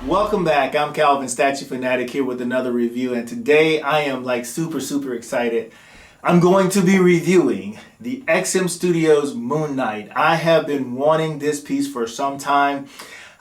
Welcome back. I'm Calvin, Statue Fanatic, here with another review, and today I am like super excited. I'm going to be reviewing the XM Studios Moon Knight. I have been wanting this piece for some time.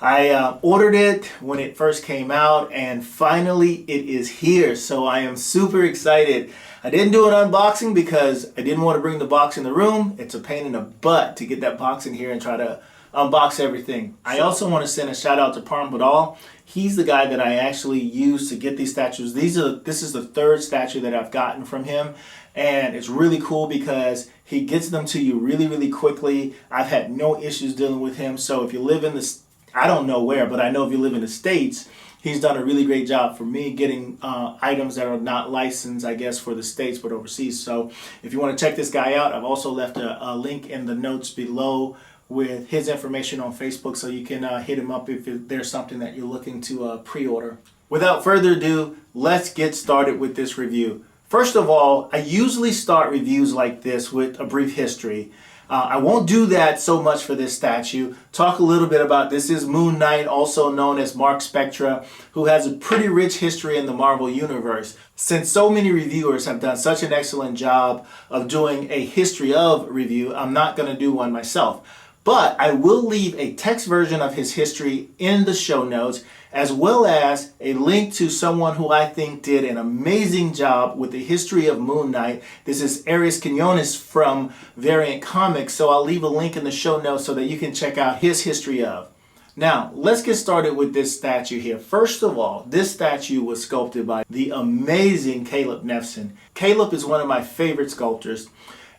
I ordered it when it first came out, and finally it is here, so I am super excited. I didn't do an unboxing because I didn't want to bring the box in the room. It's a pain in the butt to get that box in here and try to unbox everything. I also want to send a shout out to Parm Badayl. He's the guy that I actually used to get these statues. This is the third statue that I've gotten from him, and it's really cool because he gets them to you really quickly. I've had no issues dealing with him. So if you live in the, I don't know where, but I know if you live in the States, he's done a really great job for me getting items that are not licensed, I guess, for the States, but overseas. So if you want to check this guy out, I've also left a link in the notes below with his information on Facebook, so you can hit him up if there's something that you're looking to pre-order. Without further ado, let's get started with this review. First of all, I usually start reviews like this with a brief history. I won't do that so much for this statue. Talk a little bit about this is Moon Knight, also known as Marc Spector, who has a pretty rich history in the Marvel Universe. Since so many reviewers have done such an excellent job of doing a history of review, I'm not going to do one myself. But I will leave a text version of his history in the show notes, as well as a link to someone who I think did an amazing job with the history of Moon Knight. This is Arris Quinones from Variant Comics, so I'll leave a link in the show notes so that you can check out his history of. Now, let's get started with this statue here. First of all, this statue was sculpted by the amazing Caleb Nefzen. Caleb is one of my favorite sculptors.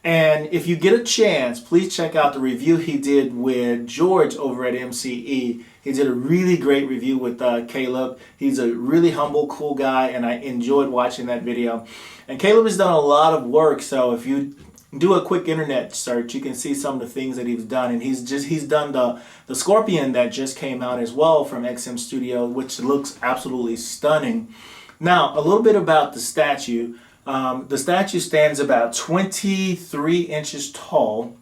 And if you get a chance, please check out the review he did with George over at MCE. He did a really great review with Caleb. He's a really humble, cool guy, and I enjoyed watching that video. And Caleb has done a lot of work, so if you do a quick internet search, you can see some of the things that he's done. And he's done the Scorpion that just came out as well from XM Studio, which looks absolutely stunning. Now, a little bit about the statue. The statue stands about 23 inches tall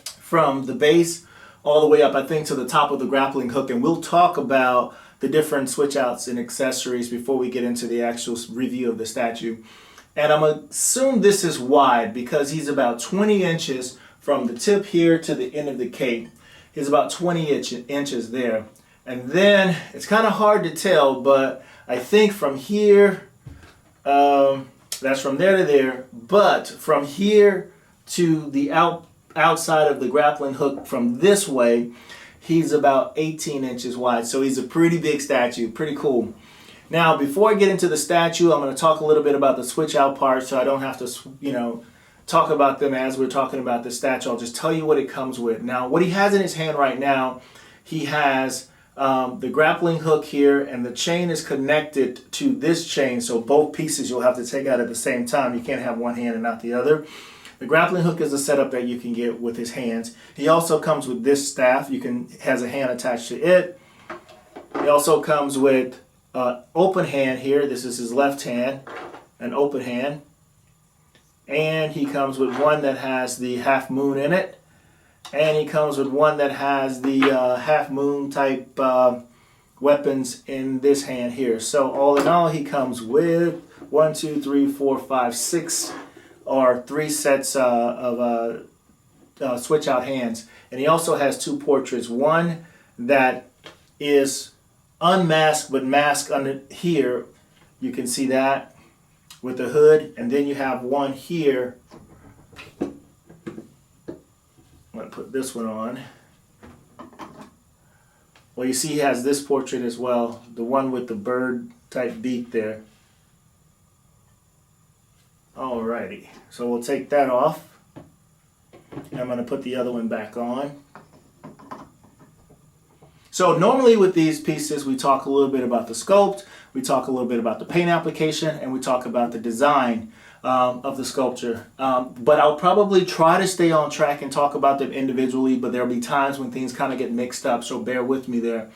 from the base all the way up, I think, to the top of the grappling hook. And we'll talk about the different switch outs and accessories before we get into the actual review of the statue. And I'm going to assume this is wide because he's about 20 inches from the tip here to the end of the cape. He's about 20 inches there. And then it's kind of hard to tell, but I think from here, that's from there to there, but from here to the outside of the grappling hook from this way, he's about 18 inches wide. So he's a pretty big statue, pretty cool. Now, before I get into the statue, I'm going to talk a little bit about the switch out parts so I don't have to, talk about them as we're talking about the statue. I'll just tell you what it comes with. Now, what he has in his hand right now, he has the grappling hook here, and the chain is connected to this chain, so both pieces you'll have to take out at the same time. You can't have one hand and not the other. The grappling hook is a setup that you can get with his hands. He also comes with this staff. Has a hand attached to it. He also comes with open hand here. This is his left hand, an open hand. And he comes with one that has the half moon in it. And he comes with one that has the half moon type weapons in this hand here. So all in all, he comes with 1, 2, 3, 4, 5, 6 or 3 sets of switch out hands. And he also has 2 portraits. One that is unmasked but masked under here. You can see that with the hood. And then you have one here. I'm going to put this one on. Well, you see he has this portrait as well, the one with the bird type beak there. Alrighty, so we'll take that off. And I'm going to put the other one back on. So normally with these pieces, we talk a little bit about the sculpt, we talk a little bit about the paint application, and we talk about the design of the sculpture. But I'll probably try to stay on track and talk about them individually, but there'll be times when things kind of get mixed up, so bear with me there.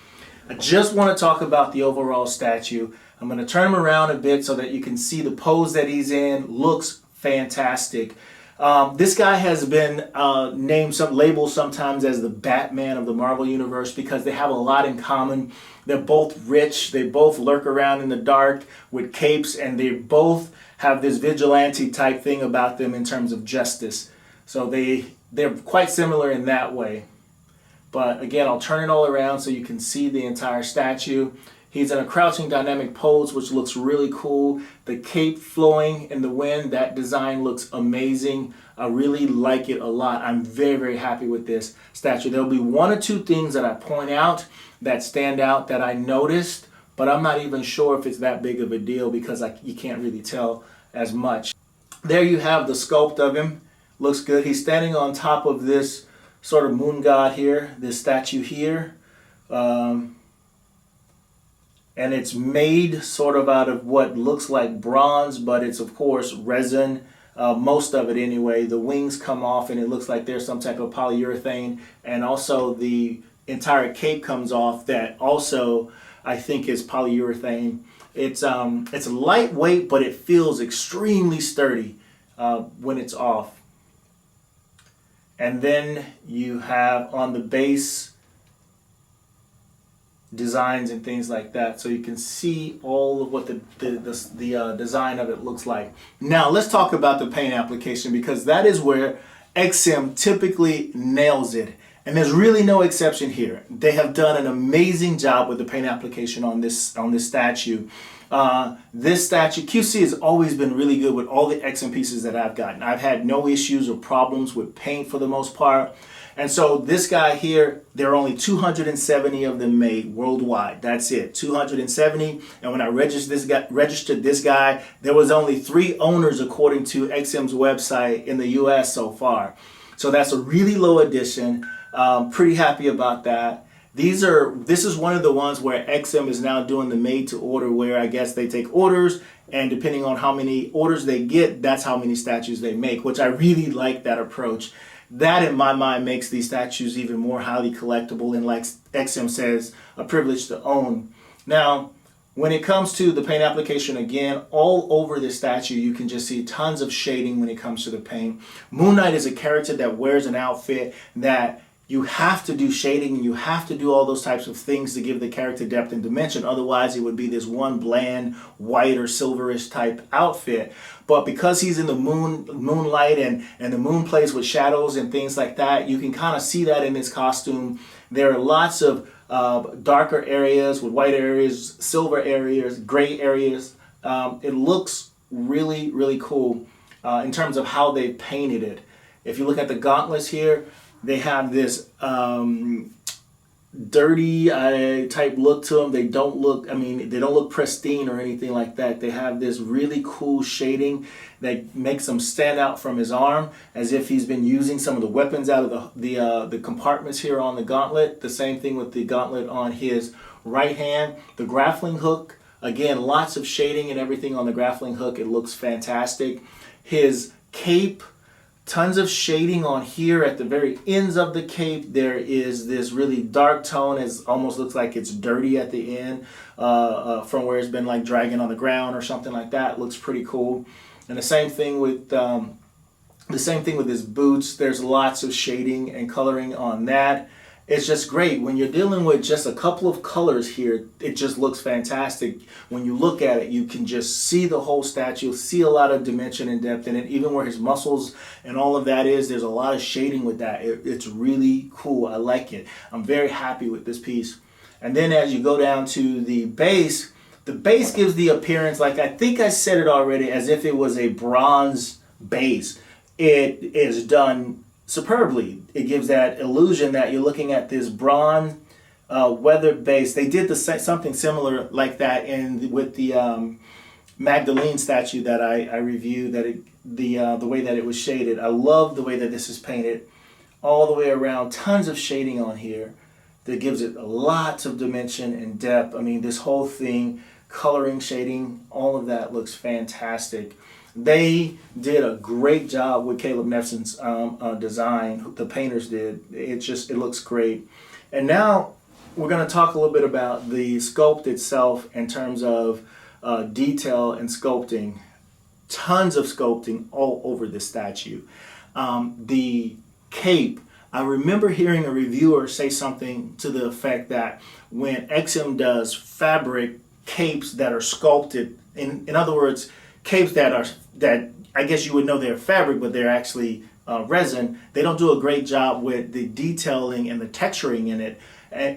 I just want to talk about the overall statue. I'm going to turn him around a bit so that you can see the pose that he's in. Looks fantastic. This guy has been labeled sometimes as the Batman of the Marvel Universe because they have a lot in common. They're both rich, they both lurk around in the dark with capes, and they both have this vigilante type thing about them in terms of justice. So they're quite similar in that way. But again, I'll turn it all around so you can see the entire statue. He's in a crouching dynamic pose, which looks really cool. The cape flowing in the wind, that design looks amazing. I really like it a lot. I'm very, very happy with this statue. There'll be one or two things that I point out that stand out that I noticed, but I'm not even sure if it's that big of a deal because you can't really tell as much. There you have the sculpt of him. Looks good. He's standing on top of this sort of moon god here, this statue here. And it's made sort of out of what looks like bronze, but it's of course resin, most of it anyway. The wings come off and it looks like there's some type of polyurethane, and also the entire cape comes off that also I think is polyurethane. It's lightweight, but it feels extremely sturdy when it's off. And then you have on the base designs and things like that, so you can see all of what the design of it looks like. Now let's talk about the paint application, because that is where XM typically nails it, and there's really no exception here. They have done an amazing job with the paint application on this statue. This statue, QC has always been really good with all the XM pieces that I've gotten. I've had no issues or problems with paint for the most part. And so this guy here, there are only 270 of them made worldwide. That's it, 270. And when I registered this guy, there was only 3 owners according to XM's website in the US so far. So that's a really low edition. Pretty happy about that. This is one of the ones where XM is now doing the made to order, where I guess they take orders, and depending on how many orders they get, that's how many statues they make, which I really like that approach. That in my mind makes these statues even more highly collectible, and like XM says, a privilege to own. Now, when it comes to the paint application, again, all over the statue, you can just see tons of shading when it comes to the paint. Moon Knight is a character that wears an outfit that you have to do shading, and you have to do all those types of things to give the character depth and dimension. Otherwise, it would be this one bland white or silverish type outfit. But because he's in the moonlight and the moon plays with shadows and things like that, you can kind of see that in his costume. There are lots of darker areas with white areas, silver areas, gray areas. It looks really, really cool in terms of how they painted it. If you look at the gauntlets here, they have this dirty type look to them. They don't look pristine or anything like that. They have this really cool shading that makes them stand out from his arm, as if he's been using some of the weapons out of the compartments here on the gauntlet. The same thing with the gauntlet on his right hand. The grappling hook, again, lots of shading and everything on the grappling hook. It looks fantastic. His cape, tons of shading on here at the very ends of the cape. There is this really dark tone. It almost looks like it's dirty at the end from where it's been like dragging on the ground or something like that. It looks pretty cool. And the same thing with his boots. There's lots of shading and coloring on that. It's just great. When you're dealing with just a couple of colors here, it just looks fantastic. When you look at it, you can just see the whole statue, see a lot of dimension and depth in it. Even where his muscles and all of that is, there's a lot of shading with that. It's really cool. I like it. I'm very happy with this piece. And then as you go down to the base gives the appearance, like I think I said it already, as if it was a bronze base. It is done superbly. It gives that illusion that you're looking at this bronze weathered base. They did something similar like that with the Magdalene statue that I reviewed. The way that it was shaded. I love the way that this is painted all the way around. Tons of shading on here that gives it lots of dimension and depth. I mean, this whole thing, coloring, shading, all of that looks fantastic. They did a great job with Caleb Nefzen's design. The painters did. It looks great. And now we're going to talk a little bit about the sculpt itself in terms of detail and sculpting. tons of sculpting all over the statue. The cape, I remember hearing a reviewer say something to the effect that when XM does fabric capes that are sculpted, in other words, capes that I guess you would know they're fabric, but they're actually resin, they don't do a great job with the detailing and the texturing in it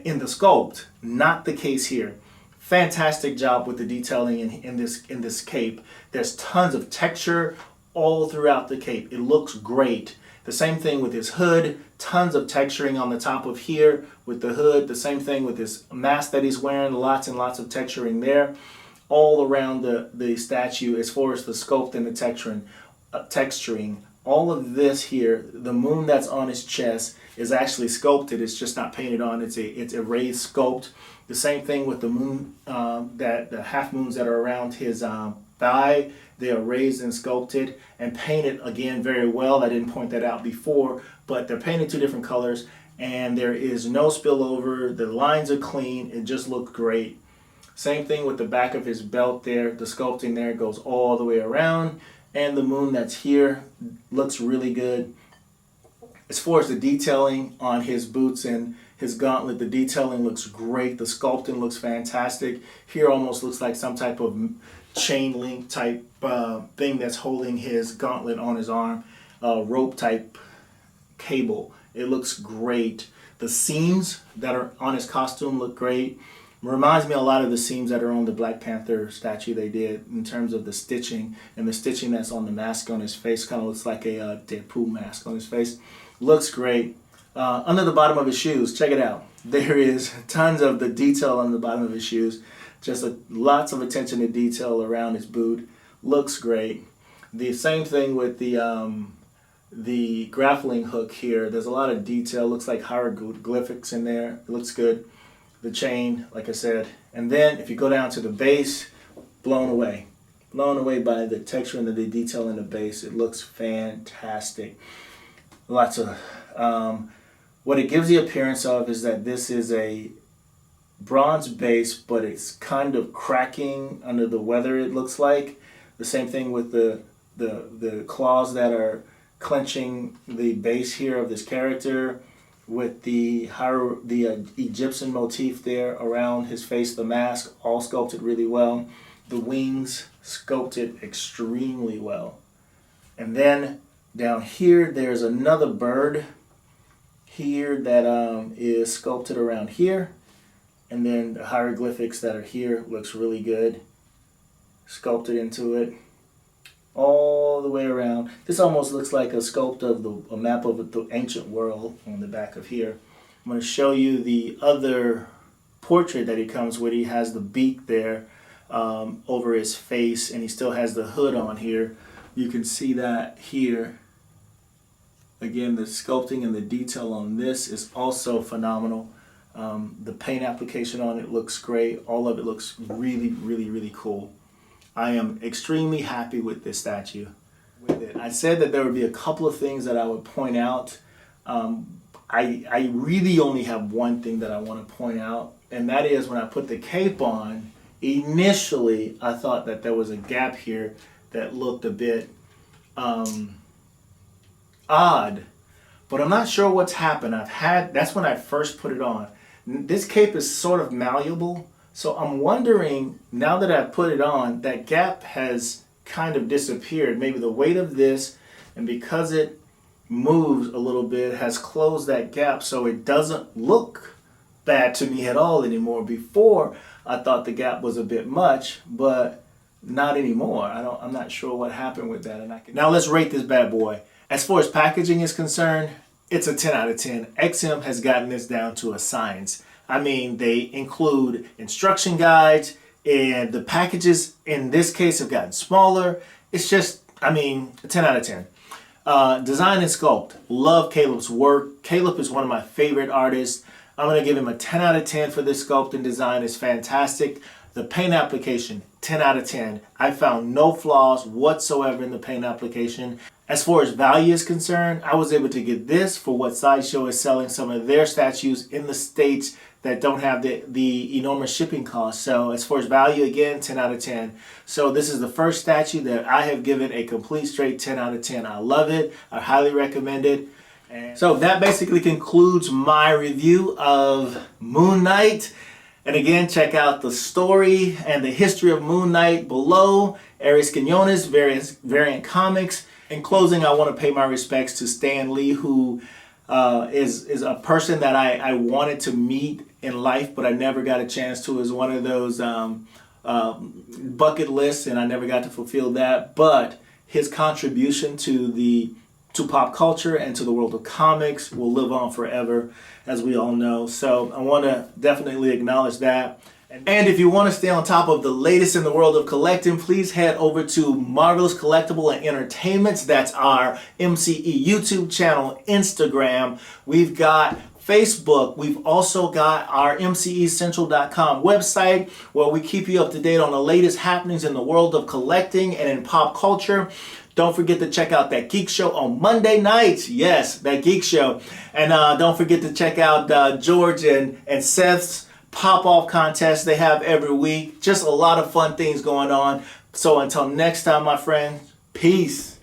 in the sculpt. Not the case here. Fantastic job with the detailing in this cape. There's tons of texture all throughout the cape. It looks great. The same thing with his hood, tons of texturing on the top of here with the hood. The same thing with his mask that he's wearing, lots and lots of texturing there. All around the statue as far as the sculpt and the texturing. All of this here, the moon that's on his chest is actually sculpted. It's just not painted on. It's a raised sculpt. The same thing with the moon, the half moons that are around his thigh. They are raised and sculpted and painted again very well. I didn't point that out before, but they're painted two different colors and there is no spillover. The lines are clean. It just looks great. Same thing with the back of his belt there. The sculpting there goes all the way around. And the moon that's here looks really good. As far as the detailing on his boots and his gauntlet, the detailing looks great. The sculpting looks fantastic. Here almost looks like some type of chain link type thing that's holding his gauntlet on his arm. Rope type cable. It looks great. The seams that are on his costume look great. Reminds me a lot of the seams that are on the Black Panther statue they did in terms of the stitching, and the stitching that's on the mask on his face kind of looks like a Deadpool mask on his face. Looks great. Under the bottom of his shoes, check it out. There is tons of the detail on the bottom of his shoes. Just lots of attention to detail around his boot. Looks great. The same thing with the grappling hook here. There's a lot of detail. Looks like hieroglyphics in there. It looks good. The chain, like I said. And then if you go down to the base, blown away. Blown away by the texture and the detail in the base. It looks fantastic. Lots of, what it gives the appearance of is that this is a bronze base, but it's kind of cracking under the weather, it looks like. The same thing with the claws that are clenching the base here of this character, with the Egyptian motif there around his face, the mask, all sculpted really well. The wings sculpted extremely well. And then down here, there's another bird here that is sculpted around here. And then the hieroglyphics that are here looks really good. Sculpted into it. All the way around. This almost looks like a sculpt of a map of the ancient world on the back of here. I'm going to show you the other portrait that he comes with. He has the beak there over his face, and he still has the hood on here. You can see that here. Again, the sculpting and the detail on this is also phenomenal. The paint application on it looks great. All of it looks really, really, really cool. I am extremely happy with this statue. I said that there would be a couple of things that I would point out. I really only have one thing that I want to point out, and that is when I put the cape on, initially I thought that there was a gap here that looked a bit odd, but I'm not sure what's happened. That's when I first put it on. This cape is sort of malleable. So I'm wondering, now that I've put it on, that gap has kind of disappeared. Maybe the weight of this, and because it moves a little bit, has closed that gap so it doesn't look bad to me at all anymore. Before, I thought the gap was a bit much, but not anymore. I'm not sure what happened with that. Now let's rate this bad boy. As far as packaging is concerned, it's a 10 out of 10. XM has gotten this down to a science. I mean, they include instruction guides, and the packages in this case have gotten smaller. It's just, I mean, a 10 out of 10. Design and sculpt. Love Caleb's work. Caleb is one of my favorite artists. I'm going to give him a 10 out of 10 for this sculpt and design. It's fantastic. The paint application, 10 out of 10. I found no flaws whatsoever in the paint application. As far as value is concerned, I was able to get this for what Sideshow is selling some of their statues in the States. that don't have the enormous shipping costs. So as far as value, again, 10 out of 10. So this is the first statue that I have given a complete straight 10 out of 10. I love it. I highly recommend it. And so that basically concludes my review of Moon Knight. And again, check out the story and the history of Moon Knight below. Arris Quinones, Variant Comics. In closing, I want to pay my respects to Stan Lee, who is a person that I wanted to meet in life, but I never got a chance to. It was one of those bucket lists, and I never got to fulfill that. But his contribution to pop culture and to the world of comics will live on forever, as we all know. So I want to definitely acknowledge that. And if you want to stay on top of the latest in the world of collecting, please head over to Marvelous Collectible and Entertainments. That's our MCE YouTube channel, Instagram. We've got Facebook. We've also got our MCEcentral.com website, where we keep you up to date on the latest happenings in the world of collecting and in pop culture. Don't forget to check out that Geek Show on Monday nights. Yes, that Geek Show. And don't forget to check out George and Seth's pop-off contest they have every week. Just a lot of fun things going on. So until next time, my friend, peace.